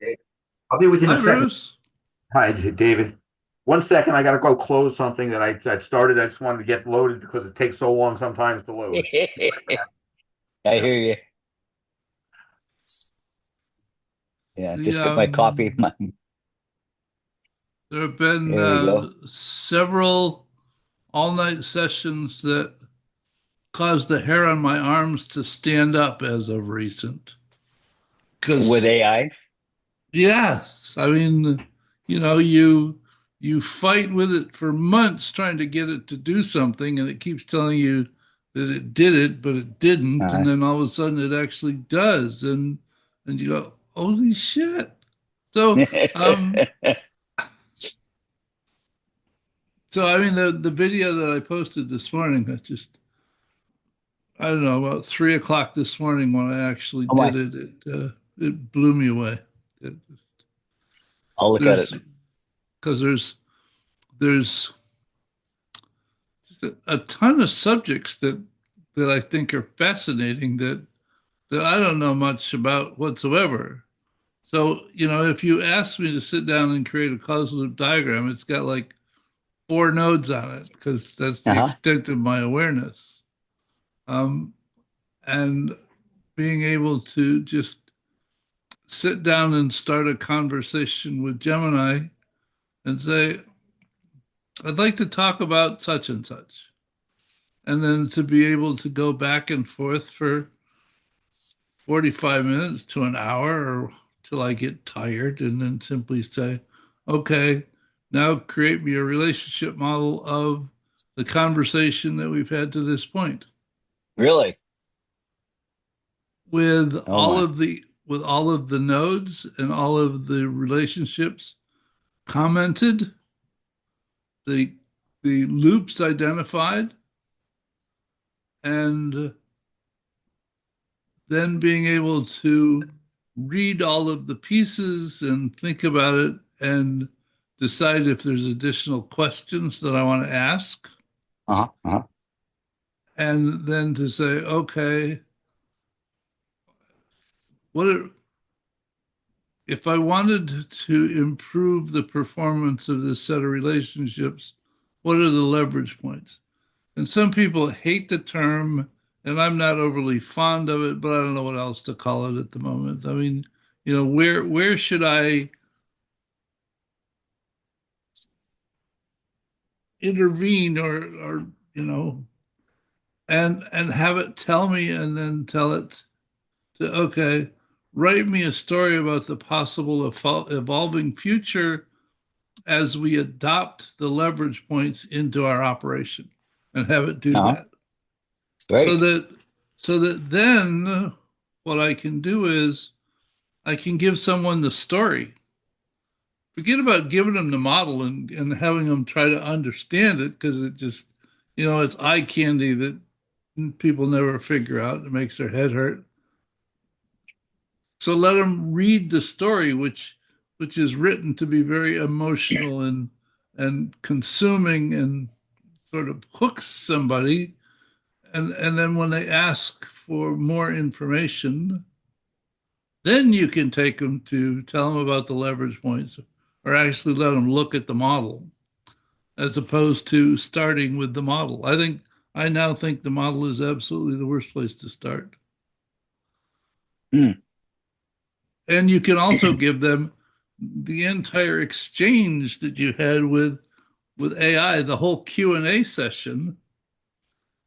Okay. I'll be with you in Hi, a second. Bruce. Hi, David. 1 second, I got to go close something that I started. I just wanted to get loaded because it takes so long sometimes to load. I Yeah. hear you. Yeah, The just get my coffee. There have been There we go. several all-night sessions that caused the hair on my arms to stand up as of recent. With Because AI. yes, I mean, you fight with it for months trying to get it to do something, and it keeps telling you that it did it, but it didn't, and Uh, then all of a sudden it actually does, and you go, holy shit. So, um, so I mean, the video that I posted this morning, I don't know, about 3 o'clock this morning when I actually oh did my, it, it blew me away. It, I'll look at there's it. because there's a ton of subjects that I think are fascinating that I don't know much about whatsoever. So, if you ask me to sit down and create a closed loop diagram, it's got like four nodes on it because that's the Uh-huh. extent of my awareness. Um, and being able to just sit down and start a conversation with Gemini and say, I'd like to talk about such and such. And then to be able to go back and forth for 45 minutes to an hour or till I get tired and then simply say, okay, now create me a relationship model of the conversation that we've had to this point Really? with Oh my. with all of the nodes and all of the relationships commented, the the loops identified, and then being able to read all of the pieces and think about it and decide if there's additional questions that I want to ask. Uh-huh. Uh-huh. And then to say, okay, what are, if I wanted to improve the performance of this set of relationships, what are the leverage points? And some people hate the term, and I'm not overly fond of it, but I don't know what else to call it at the moment. I mean, where should I intervene or you know and have it tell me and then tell it to, okay, write me a story about the possible evolving future as we adopt the leverage points into our operation and have it do Uh-huh. that so Great. that so that then what I can do is I can give someone the story. Forget about giving them the model and having them try to understand it because it just, it's eye candy that people never figure out. It makes their head hurt. So let them read the story, which is written to be very emotional and consuming and sort of hooks somebody. And then when they ask for more information, then you can take them to tell them about the leverage points or actually let them look at the model as opposed to starting with the model. I now think the model is absolutely the worst place to start. Mm. And you can also give them the entire exchange that you had with AI, the whole Q&A session,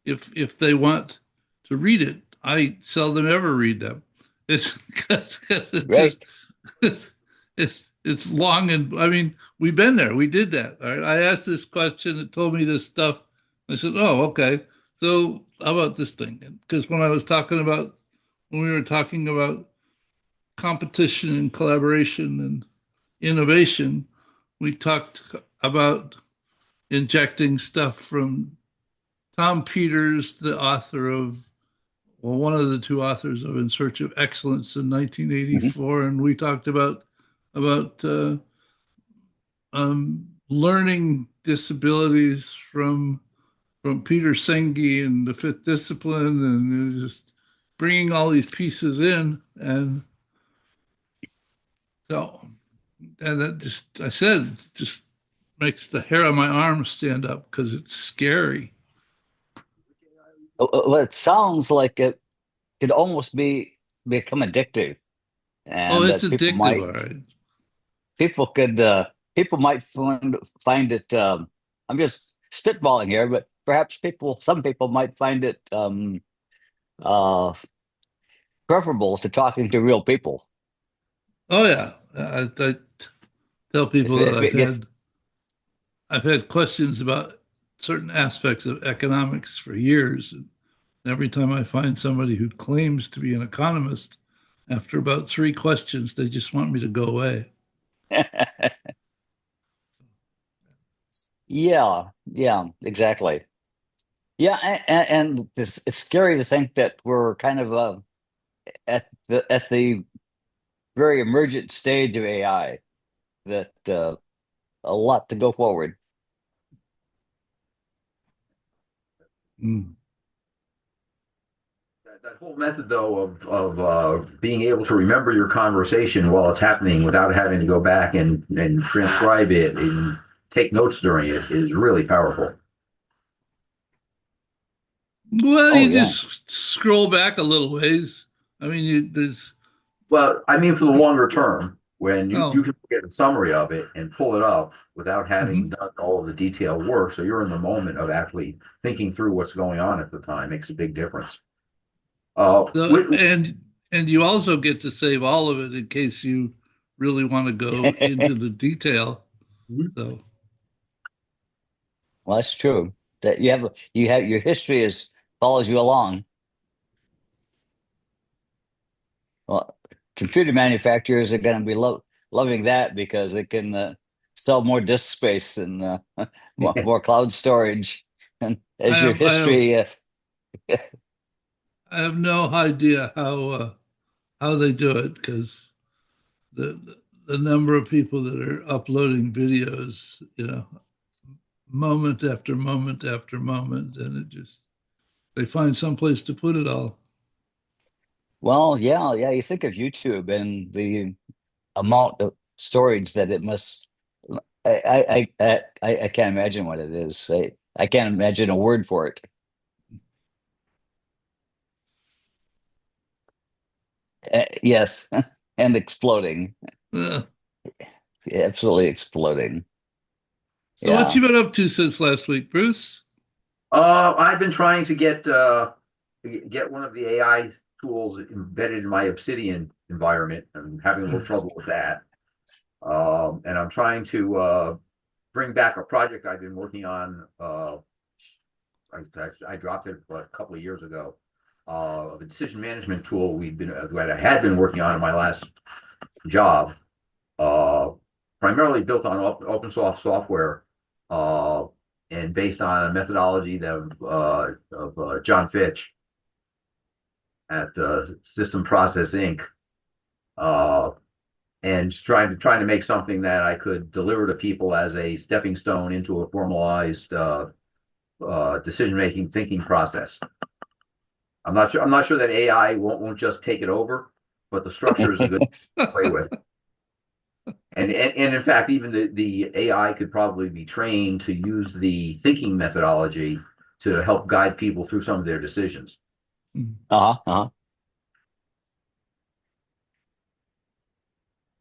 if they want to read it. I seldom ever read them. It's it's just Great. it's it's long, and I mean, we've been there. We did that. All right. I asked this question, it told me this stuff. I said, "Oh, okay. So how about this thing?" Because when we were talking about competition and collaboration and innovation, we talked about injecting stuff from Tom Peters, the author of, well, one of the two authors of In Search of Excellence in Hmm. 1984, and we talked about learning disabilities from Peter Senge and the Fifth Discipline, and just bringing all these pieces in and So, and that just, I said, just makes the hair on my arm stand up because it's scary. Well, it sounds like it could almost become addictive, Oh, and it's that addictive, all right. people could people might find it. I'm just spitballing here, but perhaps some people might find it uh, preferable to talking to real people. Oh yeah, I tell If people that if it gets I've had questions about certain aspects of economics for years, and every time I find somebody who claims to be an economist, after about three questions, they just want me to go away. yeah, yeah, exactly. Yeah, and it's scary to think that we're kind of at the very emergent stage of AI. That a lot to go forward. Mm. That whole method, though, of being able to remember your conversation while it's happening without having to go back and transcribe it and take notes during it is really powerful. Well, Oh you yeah. just scroll back a little ways. I mean, there's Well, I mean, for the longer term, when you oh, can get a summary of it and pull it up without having mhm. done all of the detailed work, so you're in the moment of actually thinking through what's going on at the time, makes a big difference. So, With, and you also get to save all of it in case you really want to go into the detail. So, Well, that's true. That you have your history is follows you along. Well, computer manufacturers are going to be loving that because they can sell more disk space and more cloud storage. And I as your have I have history, I have no idea how they do it because the number of people that are uploading videos, moment after moment after moment, and it just they find some place to put it all. well, yeah, yeah. You think of YouTube and the amount of storage that it must. I can't imagine what it is. I can't imagine a word for it. Yes, and exploding, Ugh. absolutely exploding. So, what Yeah. you been up to since last week, Bruce? I've been trying to get one of the AI tools embedded in my Obsidian environment. I'm having a little trouble with that. And I'm trying to bring back a project I've been working on. I dropped it a couple of years ago. Of a decision management tool that I had been working on in my last job, uh, primarily built on open source software, uh, and based on a methodology of John Fitch at System Process Inc. Uh, and trying to make something that I could deliver to people as a stepping stone into a formalized decision making thinking process. I'm not sure that AI won't just take it over, but the structure is a good play with. And in fact, even the AI could probably be trained to use the thinking methodology to help guide people through some of their decisions. Uh-huh. Uh-huh.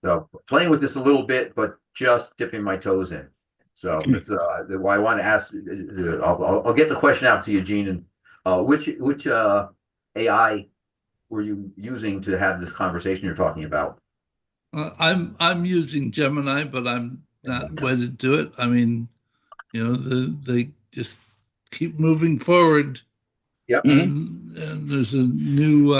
So playing with this a little bit, but just dipping my toes in. So that's why I want to ask. I'll get the question out to you, Gene. And which AI were you using to have this conversation you're talking about? I'm using Gemini, but I'm not wedded to it. I mean, they just keep moving forward, Yep. Hmm. and there's a new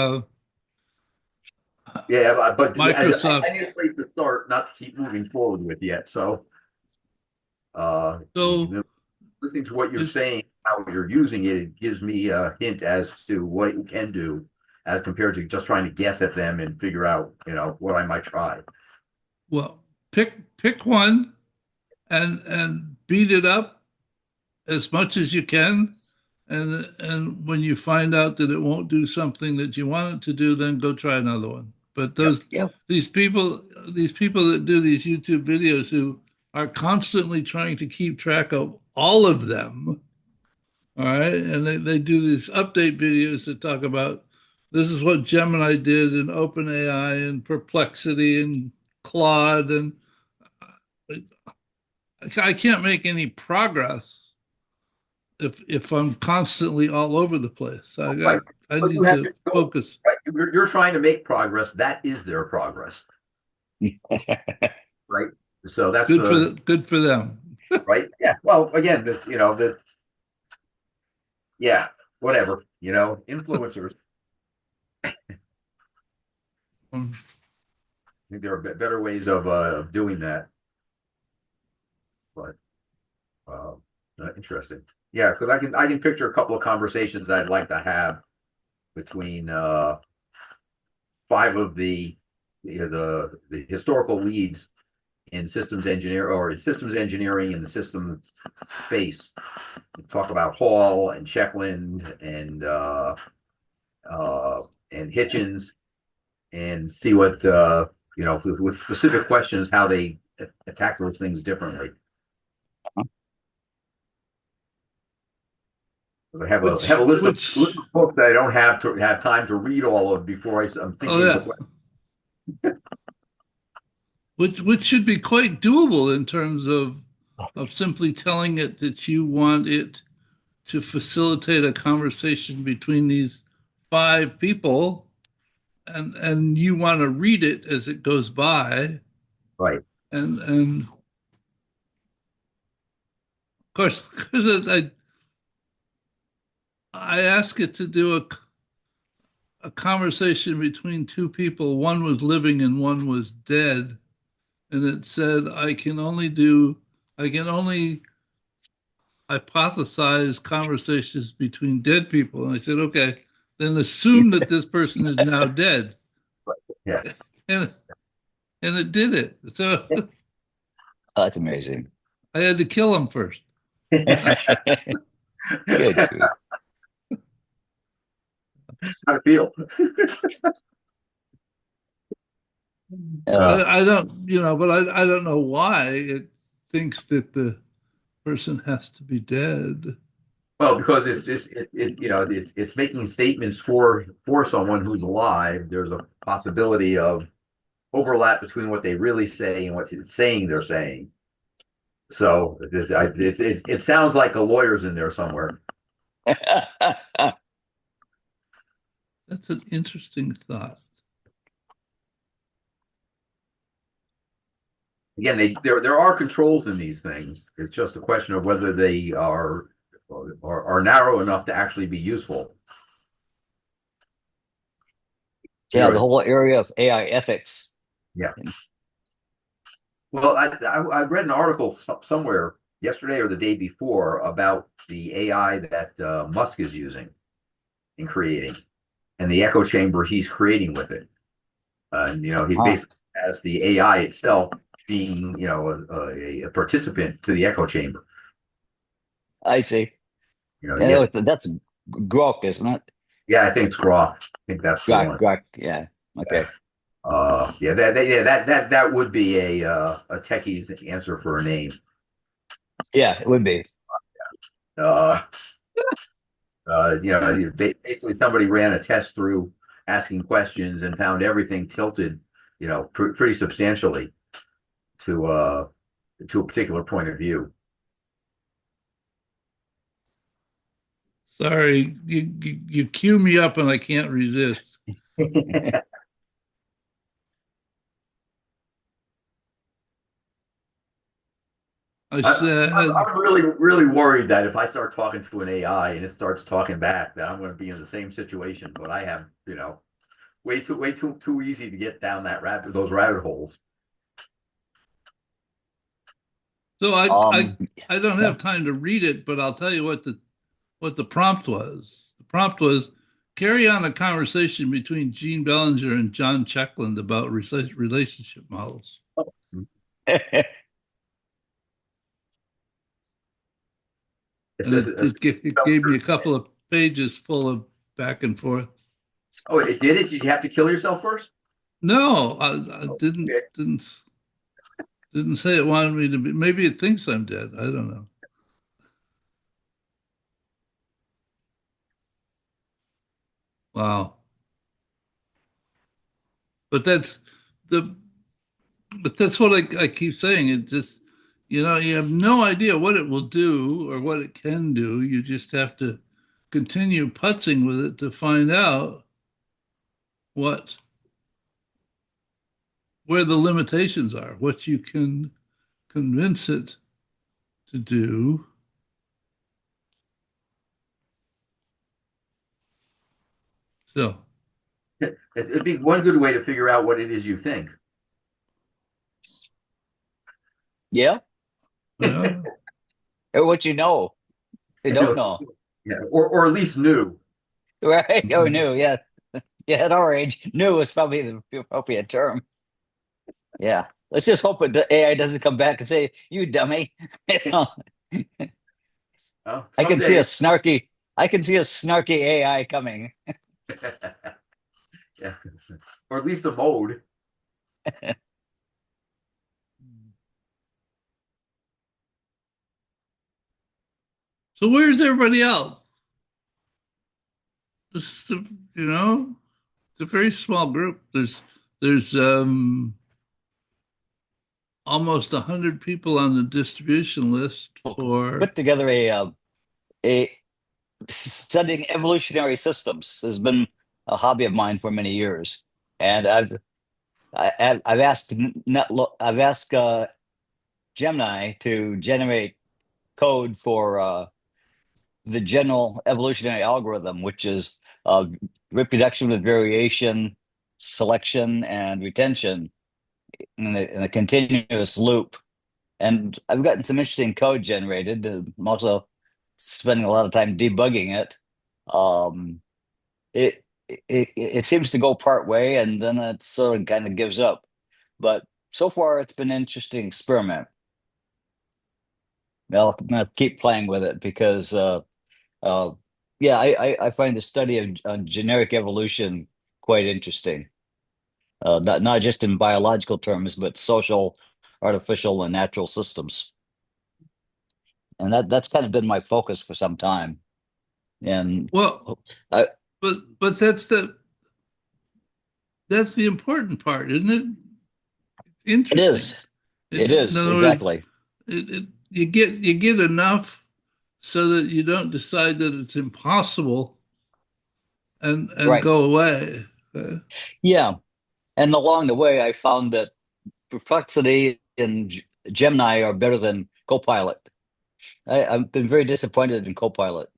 Yeah, but I Microsoft. need a place to start, not to keep moving forward with yet. So uh, So listening to what you're there's saying, how you're using it, it gives me a hint as to what it can do, as compared to just trying to guess at them and figure out, what I might try. well, pick one and beat it up as much as you can. And when you find out that it won't do something that you want it to do, then go try another one. But Yep. these people, these people that do these YouTube videos who are constantly trying to keep track of all of them. All right. And they do these update videos that talk about this is what Gemini did in OpenAI and Perplexity and Claude. And I can't make any progress if I'm constantly all over the place. Right. I But you need have to to go, focus. right? You're trying to make progress. That is their progress, right? So that's Good for them. right. Yeah. Well, again, yeah, whatever, influencers. Um, I think there are better ways of doing that, but uh, interesting. Yeah, because I can picture a couple of conversations I'd like to have between five of the historical leads in systems engineering in the systems space. Talk about Hall and Checkland and Hitchens, and see what with specific questions how they attack those things differently. I have a list of which, books that I don't have time to read all of before I'm oh thinking of the yeah, question. which should be quite doable in terms of simply telling it that you want it to facilitate a conversation between these five people, and you want to read it as it goes by, Right. and of course, because I asked it to do a conversation between two people. One was living and one was dead. And it said, I can only hypothesize conversations between dead people. And I said, okay, then assume that this person is now dead. Yeah. And, and it did it. So Oh, that's amazing. I had to kill him first. Good. Good. How to feel? Uh, I don't, but I don't know why it thinks that the person has to be dead. Well, because it's just it's making statements for someone who's alive. There's a possibility of overlap between what they really say and what it's saying they're saying. So it sounds like a lawyer's in there somewhere. That's an interesting thought. Again, there are controls in these things. It's just a question of whether they are narrow enough to actually be useful. yeah, Here, the whole area of AI ethics. yeah. Well, I read an article somewhere yesterday or the day before about the AI that Musk is using in creating and the echo chamber he's creating with it. And he Huh. basically has the AI itself being a participant to the echo chamber. I see. Yeah, Yeah, that's Grok, isn't it? yeah, I think it's Grok. I think that's the Grok, one. Grok. Yeah. Okay. Yeah, that would be a techie's answer for a name. Yeah, it would be. Uh, basically somebody ran a test through asking questions and found everything tilted, pretty substantially to a particular point of view. Sorry, you cue me up and I can't resist. I said, I'm really, really worried that if I start talking to an AI and it starts talking back, that I'm going to be in the same situation. But I have, way too easy to get down those rabbit holes. so Um, I don't yeah. have time to read it, but I'll tell you what the prompt was. The prompt was carry on a conversation between Gene Bellinger and John Checkland about relationship models. It's, And it's, it's, it gave me a couple of pages full of back and forth. oh, it did it? Did you have to kill yourself first? No, I didn't say it wanted me to be. Maybe it thinks I'm dead. I don't know. Wow. But the that's what I keep saying. It just, you have no idea what it will do or what it can do. You just have to continue putzing with it to find out what where the limitations are, what you can convince it to do. So, It'd be one good way to figure out what it is you think. Yeah. yeah. Or what you know. They And don't no, know. yeah, or at least new. Right? Oh, new. Yeah. Yeah. At our age, new is probably the appropriate term. Yeah. Let's just hope that the AI doesn't come back and say, "You dummy." You know, I can see a Someday, snarky. I can see a snarky AI coming. yeah, or at least a mode. So where's everybody else? This, you know, it's a very small group. There's almost 100 people on the distribution list for. Put together a studying evolutionary systems has been a hobby of mine for many years, and I've asked I've asked Gemini to generate code for the general evolutionary algorithm, which is reproduction with variation, selection, and retention in a continuous loop. And I've gotten some interesting code generated. I'm also spending a lot of time debugging it. Um, it seems to go part way, and then it sort of kind of gives up. But so far, it's been an interesting experiment. I'll keep playing with it because uh, yeah, I find the study of generic evolution quite interesting. Not just in biological terms, but social, artificial, and natural systems. And that's kind of been my focus for some time. And Well, I, but that's the important part, isn't it? it Interesting. is, it In is other words, exactly you get enough so that you don't decide that it's impossible and right. go away. Yeah, and along the way, I found that Perplexity and Gemini are better than Copilot. I've been very disappointed in Copilot.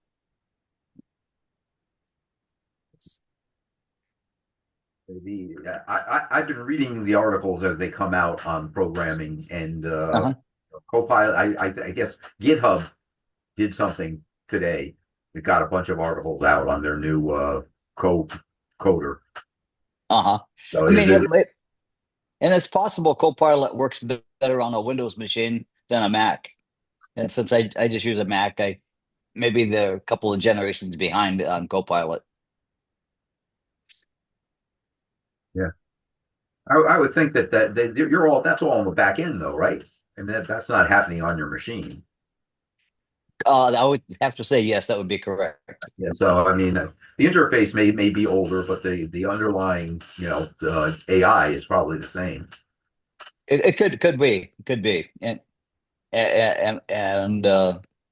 I've been reading the articles as they come out on programming and Uh-huh. Copilot. I guess GitHub did something today. It got a bunch of articles out on their new code coder. Uh-huh. So I mean, and it's possible Copilot works better on a Windows machine than a Mac. And since I just use a Mac, I maybe they're a couple of generations behind on Copilot. yeah, I would think that you're all that's all on the back end though, right? And that's not happening on your machine. I would have to say yes, that would be correct. Yeah. So I mean, the interface may be older, but the underlying AI is probably the same. It could be, and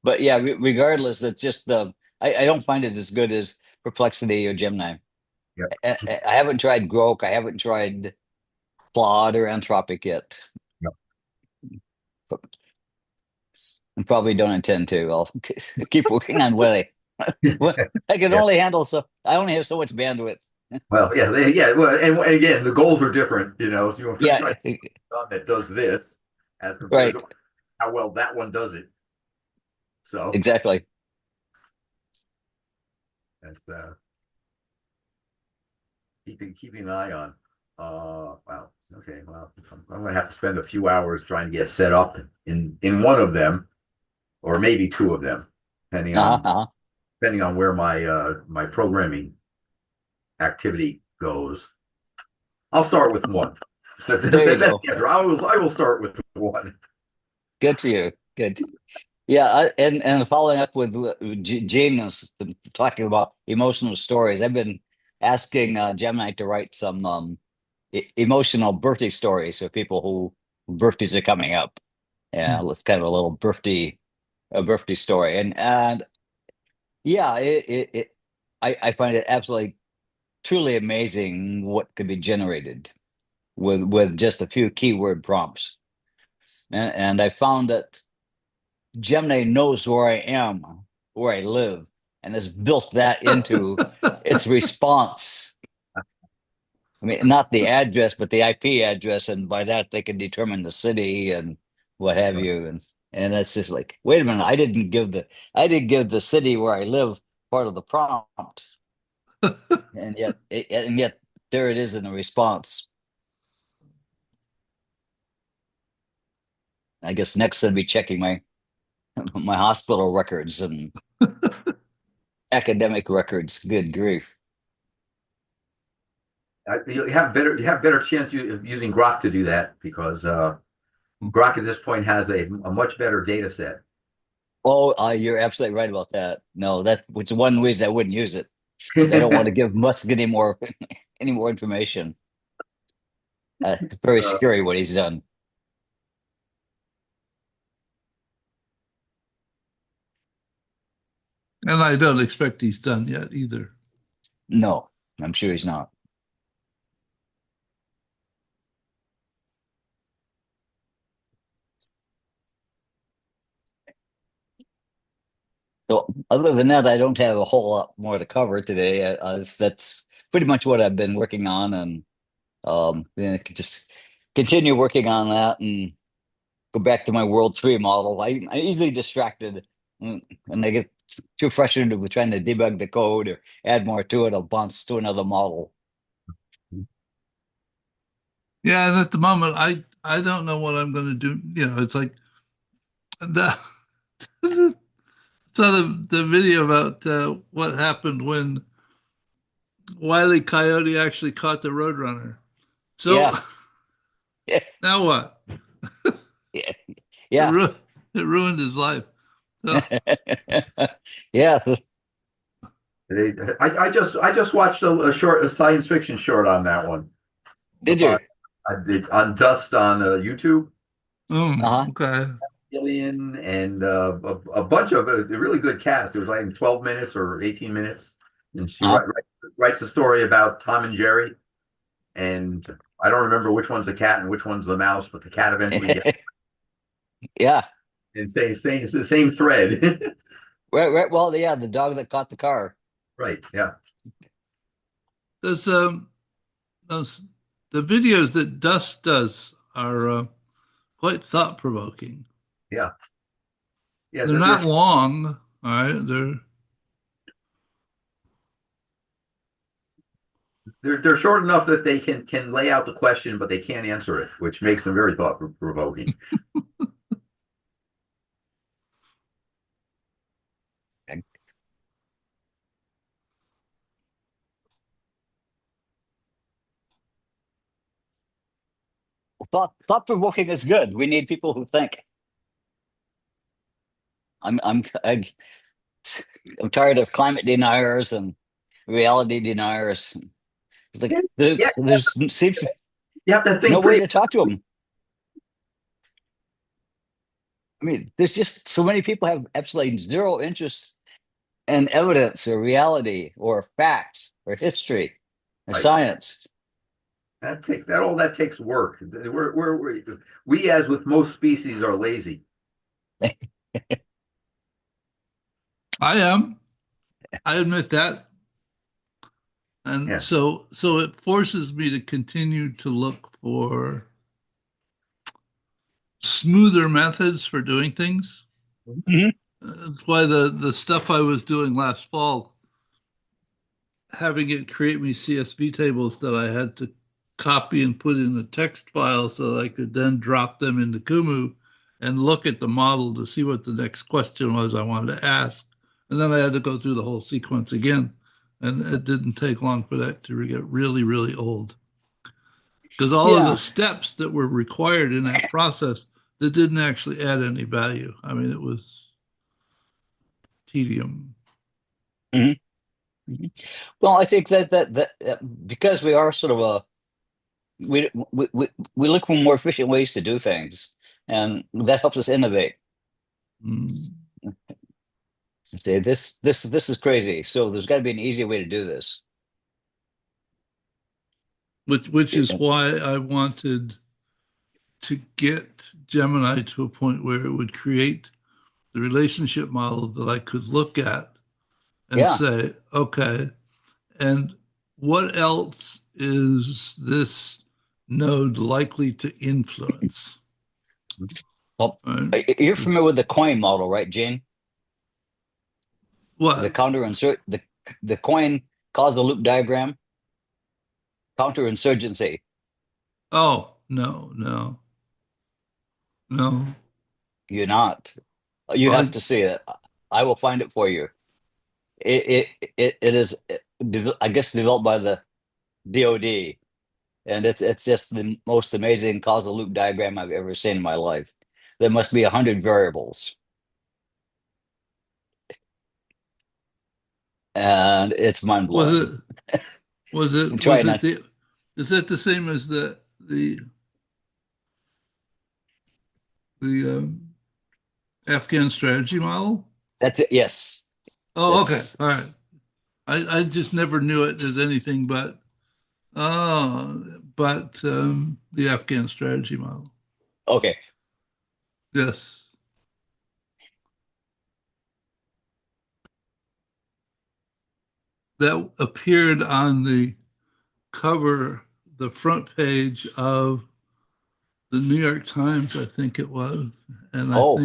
but yeah, regardless, it's just I don't find it as good as Perplexity or Gemini. Yeah. I haven't tried Grok, I haven't tried Claude or Anthropic yet. Yeah. And probably don't intend to. I'll keep working on Willie. Well, I can Yeah. only handle so I only have so much bandwidth. Well, yeah, yeah. Well, and again, the goals are different. So you want to try Yeah, one that does this as compared right. to how well that one does it. So Exactly. that's keeping an eye on. Wow. Okay. Well, I'm going to have to spend a few hours trying to get set up in one of them, or maybe two of them, depending Uh-huh, on uh-huh. depending on where my programming activity goes. I'll start with one. So There you that's go. the answer. I will start with one. Good for you. Good. Yeah, and following up with James talking about emotional stories, I've been asking Gemini to write some emotional birthday stories for people who birthdays are coming up. Yeah, it's kind of a little birthday story, and yeah, I find it absolutely truly amazing what could be generated with just a few keyword prompts, and I found that Gemini knows where I am, where I live, and has built that into its response. I mean, not the address, but the IP address, and by that they can determine the city and what have you. And it's just like, wait a minute, I didn't give the city where I live part of the prompt, and yet there it is in the response. I guess next I'll be checking my my hospital records and academic records. Good grief. You have better chance of using Grok to do that because Grok at this point has a much better data set. Oh, you're absolutely right about that. No, that which one reason I wouldn't use it. I don't want to give Musk any more any more information. It's very Uh, scary what he's done. And I don't expect he's done yet either. No, I'm sure he's not. So other than that, I don't have a whole lot more to cover today. That's pretty much what I've been working on, and then I could just continue working on that and go back to my World Tree model. I easily distracted, and I get too frustrated with trying to debug the code or add more to it. I'll bounce to another model. Yeah, and at the moment, I don't know what I'm going to do. It's like the saw the video about what happened when Wile E. Coyote actually caught the Roadrunner. So Yeah, yeah, now what? yeah, It, yeah, ru- it ruined his life. So yeah. I just watched a science fiction short on that one. Did On, you? on Dust on YouTube. Uh-huh. okay. Alien and a bunch of a really good cast. It was like 12 minutes or 18 minutes, and she Uh-huh. writes a story about Tom and Jerry. And I don't remember which one's the cat and which one's the mouse, but the cat eventually gets Yeah. and saying it's the same thread. Right, right. Well, yeah, the dog that caught the car. Right. Yeah. Those those the videos that Dust does are quite thought provoking. Yeah. Yeah. They're not long. All right. They're short enough that they can lay out the question, but they can't answer it, which makes them very thought provoking. Thought provoking is good. We need people who think. I'm I'm I, I'm tired of climate deniers and reality deniers. It's like Yeah. there's seems You have to no think way pretty. to talk to them. I mean, there's just so many people have absolutely zero interest in evidence or reality or facts or history or Right. science. That takes work. We as with most species are lazy. I am. I admit that. And Yeah. so it forces me to continue to look for smoother methods for doing things. Mhm. That's why the stuff I was doing last fall, having it create me CSV tables that I had to copy and put in a text file so that I could then drop them into Kumu and look at the model to see what the next question was I wanted to ask. And then I had to go through the whole sequence again. And it didn't take long for that to get really, really old. because all of the Yeah. steps that were required in that process that didn't actually add any value. I mean, it was tedium. Mhm. Mhm. Well, I think that because we are sort of a we look for more efficient ways to do things, and that helps us innovate. Mm. And say this is crazy, so there's got to be an easier way to do this. Which is why I wanted to get Gemini to a point where it would create the relationship model that I could look at and Yeah. say, okay, and what else is this node likely to influence? Well, Right? you're familiar This, with the coin model, right, Gene? The what? counterinsurg the coin causal loop diagram, counterinsurgency. Oh, no, no, no. You're not. You have I, to see it. I will find it for you. It is, I guess, developed by the DoD, and it's just the most amazing causal loop diagram I've ever seen in my life. There must be 100 variables, and it's mind was blowing. it, was it, And try was it not. the, is that the same as the Afghan strategy model? That's it. Yes, Oh, okay. that's All right. I just never knew it as anything but the Afghan strategy model. okay. Yes. That appeared on the cover, the front page of the New York Times, I think it was. And Oh,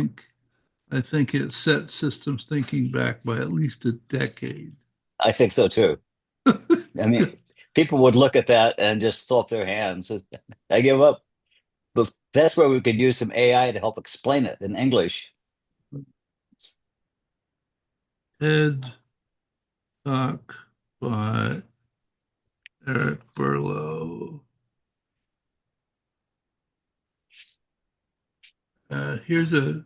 I think it set systems thinking back by at least a decade. I think so too. I mean, people would look at that and just throw up their hands. I give up. But that's where we could use some AI to help explain it in English. TED Talk by Eric Burlow. Here's a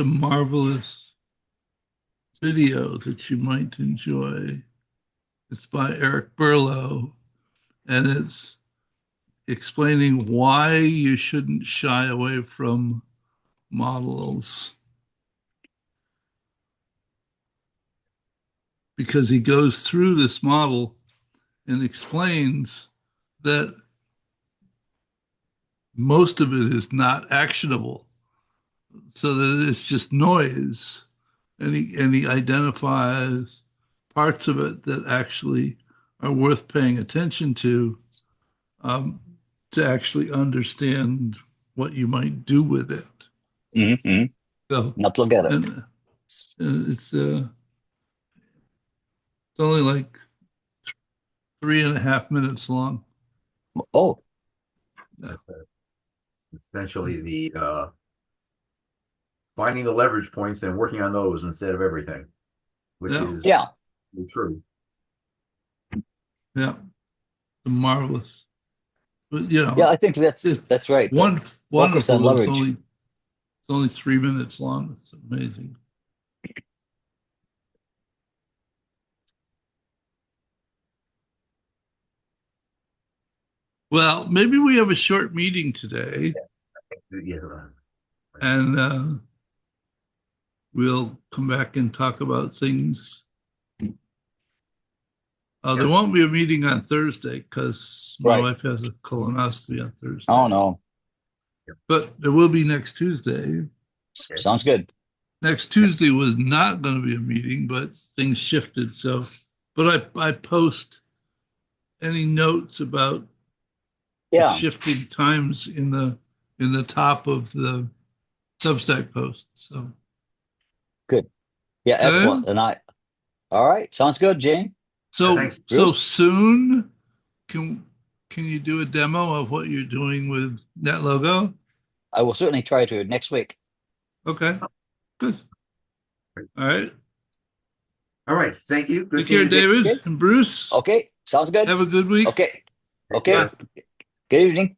marvelous video that you might enjoy. It's by Eric Burlow, and it's explaining why you shouldn't shy away from models because he goes through this model and explains that most of it is not actionable, so that it's just noise. And he identifies parts of it that actually are worth paying attention um, to actually understand what you might do with it. Mm-hmm. So, Now look at it. and it's only like 3.5 minutes long. Oh, Essentially, the finding the leverage points and working on those instead of everything, which Yeah, is yeah, true. yeah, marvelous. But yeah. I think that's it, that's right. one Focus on wonderful. leverage. It's only 3 minutes long. It's amazing. Well, maybe we have a short meeting today, Yeah. and we'll come back and talk about things. There Yeah. won't be a meeting on Thursday because my Right. wife has a colonoscopy on Oh Thursday, no. but there will be next Tuesday. Okay. Sounds good. Next Tuesday was not going to be a meeting, but things shifted. So, but I post any notes about the Yeah, shifting times in the top of the Substack post. So, good. Yeah, okay. excellent. And I, all right. Sounds good, Jane. Yeah, So thanks. so Bruce, soon can can you do a demo of what you're doing with NetLogo? I will certainly try to next week. Okay, good. All right. All right. Thank you. Good Take seeing care, you, Dave. David Okay. and Bruce. Okay. Sounds good. Have a good week. Okay. Take Okay. Bye. care. Good evening.